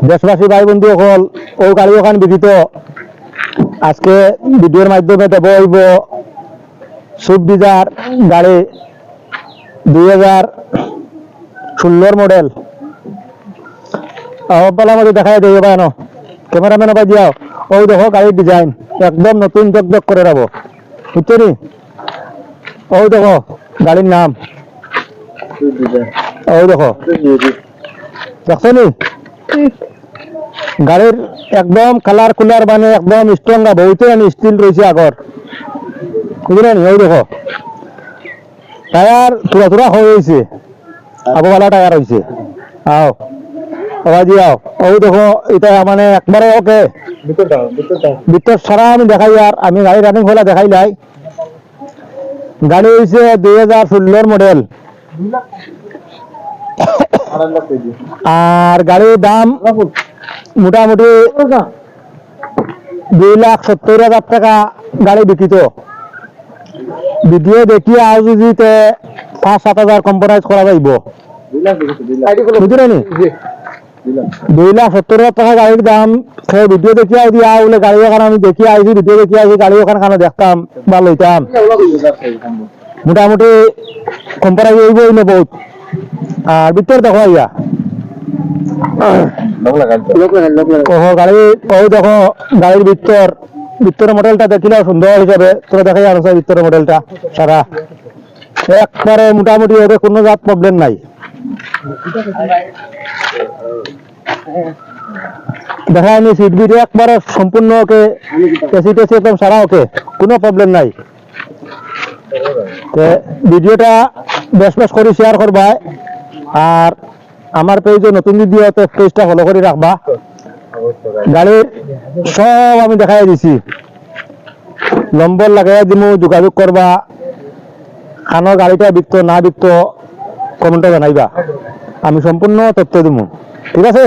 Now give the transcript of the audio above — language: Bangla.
দেশবাসী ভাই বন্ধু সকল ও গাড়ি ওখান বিধিত আজকে ভিডিওর মাধ্যমে দেব হইব সুইফট ডিজায়ার গাড়ি 2016 মডেল বলা মধ্যে দেখাই দেব কেন ক্যামেরাম্যান আবার দিয়াও ও দেখো গাড়ির ডিজাইন একদম নতুন জকজক করে রাখবো বুঝছো নি ও দেখো গাড়ির নাম ও দেখো দেখছো নি গাড়ির একদম কালার কুলার মানে একদম স্ট্রং বহুত স্টিল রয়েছে আগর বুঝলেন ওই দেখো টায়ার তুরা তুরা হয়েছে আগোওয়ালা টায়ার হয়েছে আও আওয়াজ আও ওই দেখো এটা মানে একবারে ওকে ভিতর সারা আমি দেখাই আর আমি গাড়ি রানিং হলা দেখাই লাই গাড়ি হয়েছে 2016 মডেল আর গাড়ির দাম মোটামুটি 2,70,000 টাকা গাড়ি বিক্রিত ভিডিও দেখিয়ে আজ যদি 5-7,000 কম্প্রোমাইজ করা যাইব বুঝলেন 2,70,000 টাকা গাড়ির দাম সেই ভিডিও দেখিয়ে আই দিয়া বলে গাড়ি ওখানে আমি দেখিয়ে আইছি ভিডিও দেখিয়ে আইছি গাড়ি ওখানে দেখতাম বা লইতাম মোটামুটি কম্প্রোমাইজ হইবই না বহুত আর ভিতর দেখো ইয়া গাড়ি ওই দেখো গাড়ির ভিতরের মডেলটা দেখিলে সুন্দর হিসাবে তোরা দেখাই আর ভিতরের মডেলটা সারা একবারে মোটামুটি ওদের কোনো জাত প্রবলেম নাই দেখা যায়নি সিট বিট একবারে সম্পূর্ণ ওকে এসি টেসি একদম সারা ওকে কোনো প্রবলেম নাই ভিডিওটা বেশ বেশ করে শেয়ার করবা আর আমার পেজে নতুন ভিডিও পেজটা ফলো করে রাখবা গাড়ির সব আমি দেখাই দিছি নম্বর লাগাই দিমু যোগাযোগ করবা খানোর গাড়িটা বিকতো না বিকতো কমেন্টে জানাইবা আমি সম্পূর্ণ তথ্য দিমু ঠিক আছে।